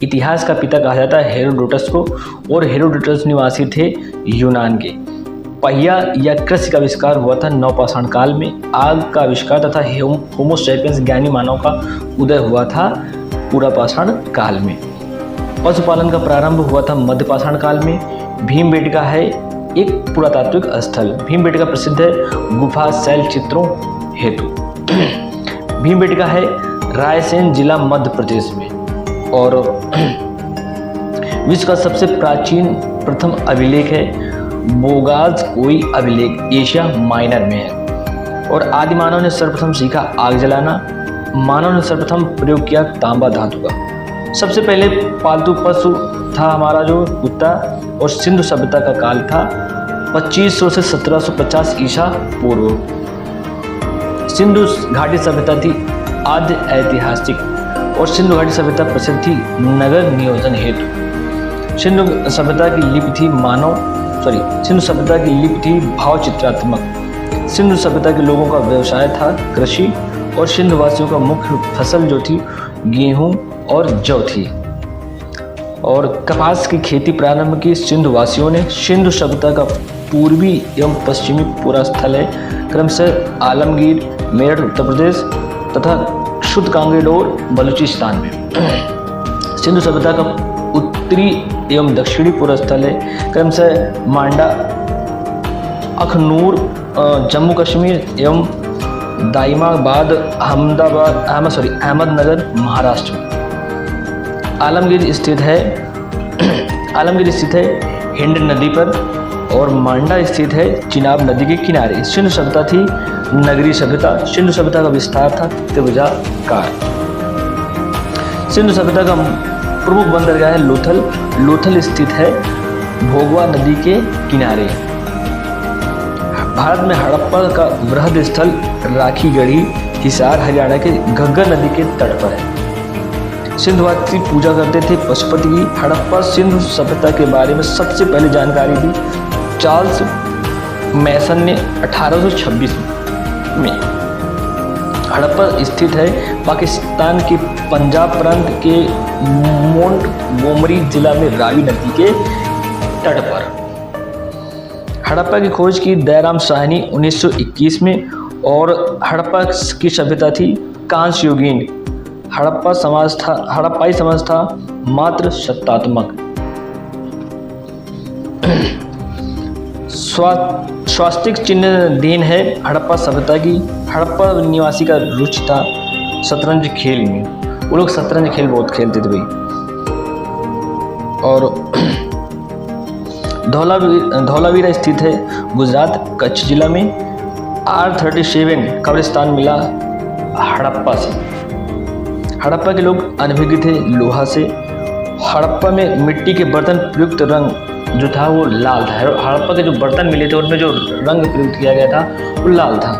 इतिहास का पिता कहा जाता है हेरोडोटस को, और हेरोडोटस निवासी थे यूनान के। पहिया या कृषि का आविष्कार हुआ था नवपाषाण काल में। आग का आविष्कार तथा होमो सैपियंस ज्ञानी मानव का उदय हुआ था पुरापाषाण काल में। पशुपालन का प्रारंभ हुआ था मध्यपाषाण काल में। भीमबेटका है एक पुरातात्विक स्थल। भीमबेटका प्रसिद्ध है गुफा शैल चित्रों हेतु। भीमबेटका है रायसेन जिला मध्य प्रदेश में, और विश्व का सबसे प्राचीन प्रथम अभिलेख है बोगाज कोई अभिलेख, एशिया माइनर में है। और आदि मानव ने सर्वप्रथम सीखा आग जलाना। मानव ने सर्वप्रथम प्रयोग किया तांबा धातु का। सबसे पहले पालतू पशु था हमारा जो कुत्ता, और सिंधु सभ्यता का काल था 2500 से 1750 ईसा पूर्व। सिंधु घाटी सभ्यता थी आद्य ऐतिहासिक, और सिंधु घाटी सभ्यता प्रसिद्ध थी नगर नियोजन हेतु। सिंधु सभ्यता की लिपि थी सिंधु सभ्यता की लिपि थी भाव चित्रात्मक। सिंधु सभ्यता के लोगों का व्यवसाय था कृषि, और सिंधु वासियों का मुख्य फसल जो थी गेहूं और जौ थी, और कपास की खेती प्रारंभ की सिंधु वासियों ने। सिंधु सभ्यता का पूर्वी एवं पश्चिमी पूरा स्थल है क्रमशः आलमगीर, मेरठ उत्तर प्रदेश तथा शुद्ध कांगड़ोर बलूचिस्तान में। सिंधु सभ्यता का उत्तरी एवं दक्षिणी पूर्व स्थल है क्रमशः मांडा, अखनूर जम्मू कश्मीर एवं दाइमाबाद अहमदनगर महाराष्ट्र में। आलमगीर स्थित है हिंड नदी पर, और मांडा स्थित है चिनाब नदी के किनारे। सिंधु सभ्यता थी नगरीय सभ्यता। सिंधु सभ्यता का विस्तार था त्रिभुजाकार। सिंधु सभ्यता का प्रमुख बंदरगाह है लोथल। लोथल स्थित है भोगवा नदी के किनारे। भारत में हड़प्पा का वृहद स्थल राखीगढ़ी, हिसार हरियाणा के घग्गर नदी के तट पर है। सिंधुवासी पूजा करते थे पशुपति की। हड़प्पा सिंधु सभ्यता के बारे में सबसे पहले जानकारी दी चार्ल्स मैसन ने 1826 में। हड़प्पा स्थित है पाकिस्तान के पंजाब प्रांत के मोंटगोमरी जिला में रावी नदी के तट पर। हड़प्पा की खोज की दयाराम साहनी 1921 में, और हड़प्पा की सभ्यता थी कांस्य युगीन। हड़प्पाई समाज था मात्र सत्तात्मक। स्वास्तिक चिन्ह देन है हड़प्पा सभ्यता की। हड़प्पा निवासी का रुचि था शतरंज खेल में। वो लोग शतरंज खेल बहुत खेलते थे भाई। और धौलावीरा स्थित है गुजरात कच्छ जिला में। R37 कब्रिस्तान मिला हड़प्पा से। हड़प्पा के लोग अनभिज्ञ थे लोहा से। हड़प्पा में मिट्टी के बर्तन प्रयुक्त रंग जो था वो लाल था। हड़प्पा के जो बर्तन मिले थे उनमें जो रंग प्रयुक्त किया गया था वो लाल था।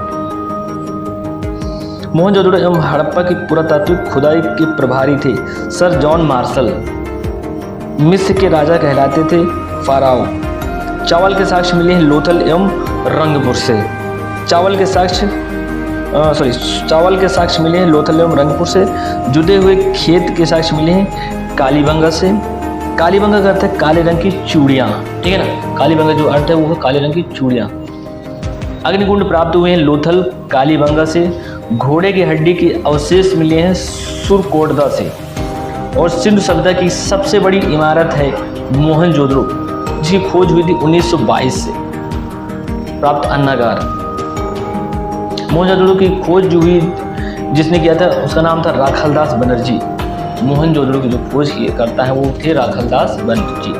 मोहनजोदड़ो एवं हड़प्पा की पुरातात्विक खुदाई के प्रभारी थे सर जॉन मार्शल। मिस्र के राजा कहलाते थे फाराओ। चावल के साक्ष्य मिले हैं लोथल एवं रंगपुर से। चावल के साक्ष्य मिले हैं लोथल एवं रंगपुर से। जुटे हुए खेत के साक्ष्य मिले हैं कालीबंगा से। कालीबंगा का अर्थ है काले रंग की चूड़ियाँ, ठीक है ना। कालीबंगा जो अर्थ है वो है काले रंग की चूड़ियाँ। अग्निकुंड प्राप्त हुए हैं लोथल कालीबंगा से। घोड़े की हड्डी के अवशेष मिले हैं सुरकोटदा से। और सिंधु सभ्यता की सबसे बड़ी इमारत है मोहनजोदड़ो, जिसकी खोज हुई थी 1922 से। प्राप्त अन्नागार। मोहनजोदड़ो की खोज जो हुई जिसने किया था उसका नाम था राखलदास बनर्जी। मोहनजोदड़ो की जो खोज करता है वो थे राखलदास बनर्जी।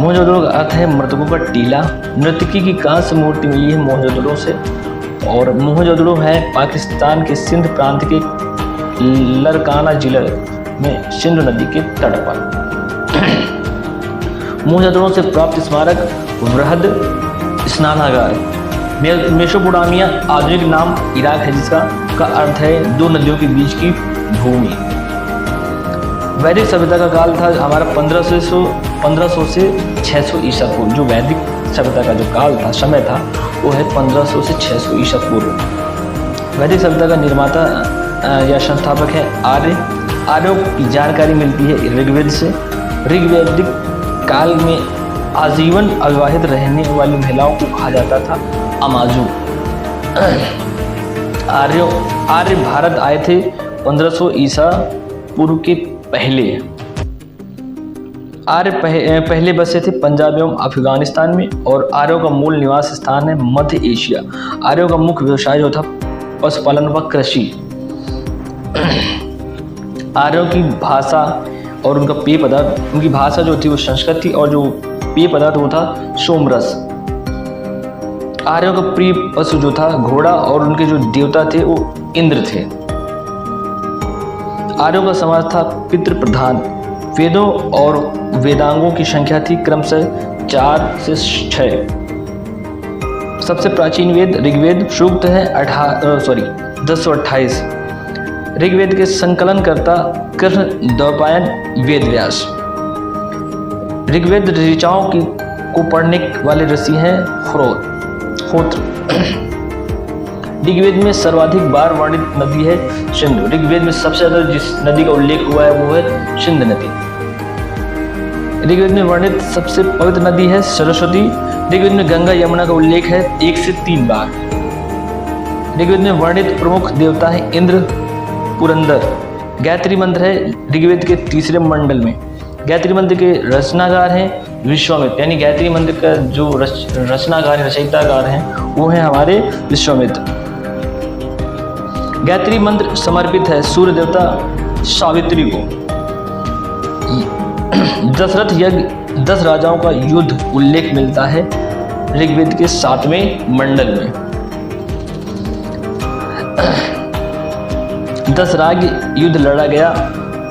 मोहनजोदड़ो का अर्थ है मृतकों का टीला। नर्तकी की कांस्य मूर्ति मिली है मोहनजोदड़ो से। और मोहनजोदड़ो है पाकिस्तान के सिंध प्रांत के लरकाना जिले में सिंधु नदी के तट पर। मोहनजोदड़ो से प्राप्त स्मारक वृहद स्नानागार। मेसोपोटामिया आधुनिक नाम इराक है, जिसका अर्थ है दो नदियों के बीच की भूमि। वैदिक सभ्यता का काल था हमारा 1500 से 600 ईसा पूर्व। जो वैदिक सभ्यता का जो काल था, समय था, वो है 1500 से 600 ईसा पूर्व। वैदिक सभ्यता का निर्माता या संस्थापक है आर्य। आर्यों की जानकारी मिलती है ऋग्वेद से। ऋग्वैदिक काल में आजीवन अविवाहित रहने वाली महिलाओं को कहा जाता था अमाजू। आर्य भारत आए थे 1500 ईसा पूर्व के पहले। आर्य पहले बसे थे पंजाब एवं अफगानिस्तान में और आर्यों का मूल निवास स्थान है मध्य एशिया। आर्यों का मुख्य व्यवसाय जो था पशुपालन व कृषि। आर्यों की भाषा और उनका पेय पदार्थ, उनकी भाषा जो थी वो संस्कृत थी और जो पेय पदार्थ वो था सोमरस। आर्यों का प्रिय पशु जो था घोड़ा और उनके जो देवता थे वो इंद्र थे। आर्यों का समाज था पितृ प्रधान। वेदों और वेदांगों की संख्या थी क्रमशः 4 से 6। सबसे प्राचीन वेद ऋग्वेद, सूक्त है 1028। ऋग्वेद के संकलनकर्ता कृष्ण द्वैपायन वेदव्यास। ऋग्वेद ऋचाओं को पढ़ने वाले ऋषि हैं होत्र। ऋग्वेद में सर्वाधिक बार वर्णित नदी है सिंधु। ऋग्वेद में सबसे ज्यादा जिस नदी का उल्लेख हुआ है वो है सिंधु नदी। ऋग्वेद में वर्णित सबसे पवित्र नदी है सरस्वती। ऋग्वेद में गंगा यमुना का उल्लेख है 1 से 3 बार। ऋग्वेद में वर्णित प्रमुख देवता है इंद्र, पुरंदर। गायत्री मंत्र है ऋग्वेद के 3रे मंडल में। गायत्री मंत्र के रचनाकार हैं विश्वामित्र, यानी गायत्री मंत्र का जो रचनाकार रचयिताकार हैं वो हैं हमारे विश्वामित्र। गायत्री मंत्र समर्पित है सूर्य देवता सावित्री को। दशरथ यज्ञ 10 राजाओं का युद्ध उल्लेख मिलता है ऋग्वेद के 7वें मंडल में। 10 राज्य युद्ध लड़ा गया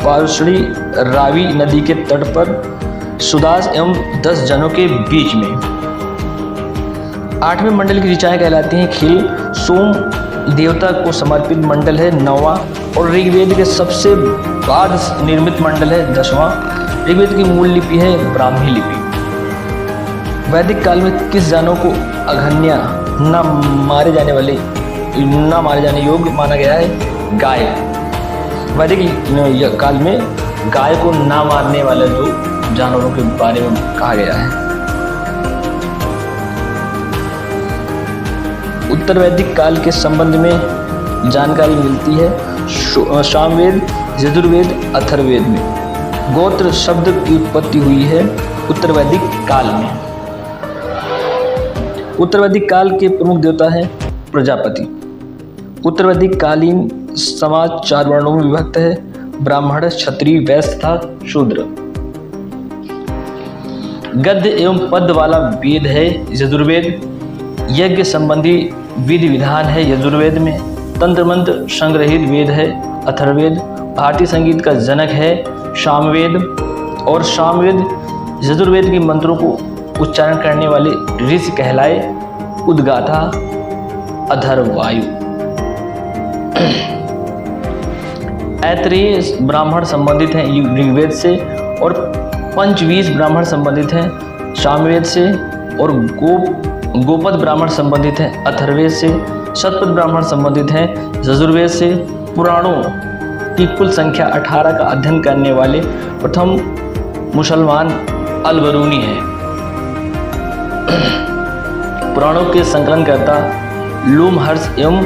पारुषणी रावी नदी के तट पर सुदास एवं 10 जनों के बीच में। 8वें मंडल की ऋचाएं कहलाती हैं खिल। सोम देवता को समर्पित मंडल है 9वां और ऋग्वेद के सबसे बाद निर्मित मंडल है 10वां। ऋग्वेद की मूल लिपि है ब्राह्मी लिपि। वैदिक काल में किस जानवर को अघन्य न मारे जाने योग्य माना गया है? गाय। वैदिक काल में गाय को ना मारने वाले जो जानवरों के बारे में कहा गया है। उत्तर वैदिक काल के संबंध में जानकारी मिलती है सामवेद, यजुर्वेद, अथर्ववेद में। गोत्र शब्द की उत्पत्ति हुई है उत्तर वैदिक काल में। उत्तर वैदिक काल के प्रमुख देवता है प्रजापति। उत्तर वैदिक कालीन समाज 4 वर्णों में विभक्त है ब्राह्मण, क्षत्रिय, वैश्य तथा शूद्र। गद्य एवं पद्य वाला वेद है यजुर्वेद। यज्ञ संबंधी विधि विधान है यजुर्वेद में। तंत्र मंत्र संग्रहित वेद है अथर्ववेद। भारतीय संगीत का जनक है सामवेद और सामवेद यजुर्वेद के मंत्रों को उच्चारण करने वाले ऋषि कहलाए उद्गाता अथर्ववायु। ऐतरेय ब्राह्मण संबंधित हैं ऋग्वेद से और पंचवीस ब्राह्मण संबंधित हैं सामवेद से और गोपद ब्राह्मण संबंधित हैं अथर्ववेद से। शतपथ ब्राह्मण संबंधित हैं यजुर्वेद से। पुराणों की कुल संख्या 18 का अध्ययन करने वाले प्रथम मुसलमान अल-बरूनी है। पुराणों के संकलनकर्ता लोमहर्ष एवं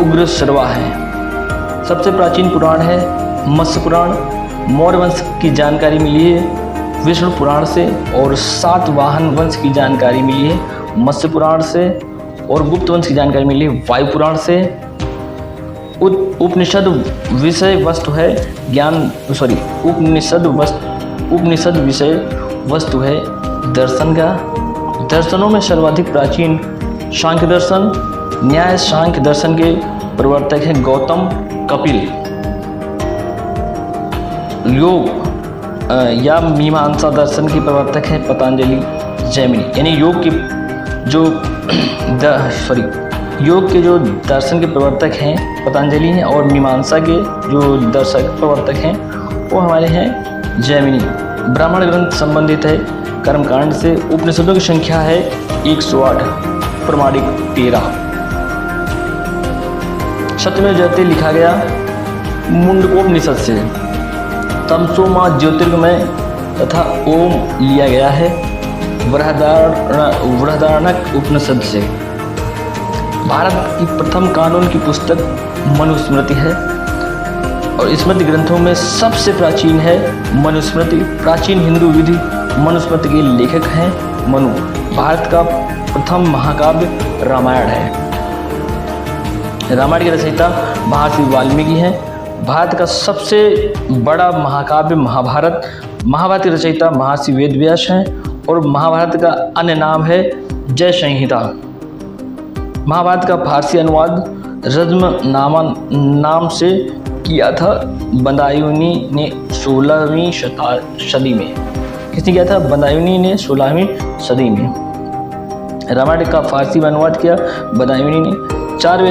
उग्रश्रवा हैं। सबसे प्राचीन पुराण है मत्स्य पुराण। मौर्य वंश की जानकारी मिली है विष्णु पुराण से और सातवाहन वंश की जानकारी मिली है मत्स्य पुराण से और गुप्त वंश की जानकारी मिली है वायु पुराण से। उपनिषद विषय वस्तु है उपनिषद विषय वस्तु है दर्शन का। दर्शनों में सर्वाधिक प्राचीन सांख्य दर्शन, न्याय सांख्य दर्शन के प्रवर्तक हैं गौतम कपिल। योग या मीमांसा दर्शन के प्रवर्तक हैं पतंजलि जैमिनी। यानी योग के जो दर्शन के प्रवर्तक हैं पतंजलि हैं और मीमांसा के जो दर्शक प्रवर्तक हैं वो हमारे हैं जैमिनी। ब्राह्मण ग्रंथ संबंधित है कर्मकांड से। उपनिषदों की संख्या है 108, प्रमाणिक 13। सत्यमेव जयते लिखा गया मुंडकोपनिषद से। तमसोमा ज्योतिर्गमय तथा ओम लिया गया है बृहदारण्यक उपनिषद से। भारत की प्रथम कानून की पुस्तक मनुस्मृति है और स्मृति ग्रंथों में सबसे प्राचीन है मनुस्मृति। प्राचीन हिंदू विधि मनुस्मृति के लेखक हैं मनु। भारत का प्रथम महाकाव्य रामायण है। रामायण के रचयिता महर्षि वाल्मीकि हैं। भारत का सबसे बड़ा महाकाव्य महाभारत। महाभारत के रचयिता महर्षि वेदव्यास हैं और महाभारत का अन्य नाम है जय संहिता। महाभारत का फारसी अनुवाद रज्म नाम से किया था बदायूनी ने 16वीं सदी में। किसने किया था? बदायूनी ने 16वीं सदी में। रामायण का फारसी में अनुवाद किया बदायूनी ने। चार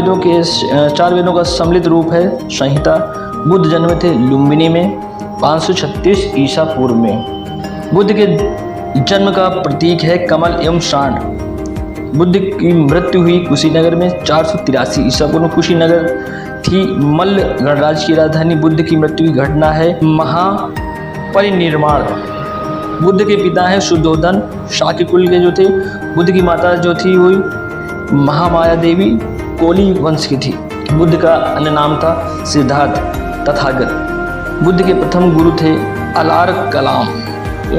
वेदों का सम्मिलित रूप है संहिता। बुद्ध जन्मे थे लुम्बिनी में 536 ईसा पूर्व में। बुद्ध के जन्म का प्रतीक है कमल एवं सांड। बुद्ध की मृत्यु हुई कुशीनगर में 483 ईसा पूर्व। कुशीनगर थी मल्ल गणराज्य की राजधानी। बुद्ध की मृत्यु की घटना है महापरिनिर्वाण। बुद्ध के पिता हैं शुद्धोधन शाक्य कुल के जो थे। बुद्ध की माता जो थी वही महामाया देवी कोली वंश की थी। बुद्ध का अन्य नाम था सिद्धार्थ तथागत। बुद्ध के प्रथम गुरु थे अलार कलाम।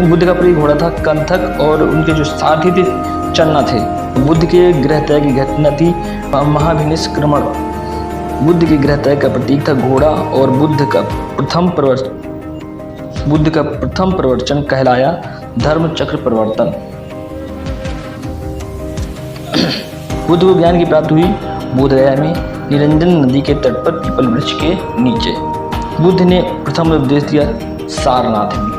बुद्ध का प्रिय घोड़ा था कंथक और उनके जो सारथी थे चन्ना थे। बुद्ध के गृह त्याग की घटना थी महाभिनिष्क्रमण। बुद्ध के गृह त्याग का प्रतीक था घोड़ा और बुद्ध का प्रथम प्रवचन कहलाया धर्म चक्र प्रवर्तन। बुद्ध को ज्ञान की प्राप्ति हुई बोधगया में निरंजन नदी के तट पर पीपल वृक्ष के नीचे। बुद्ध ने प्रथम उपदेश दिया सारनाथ में।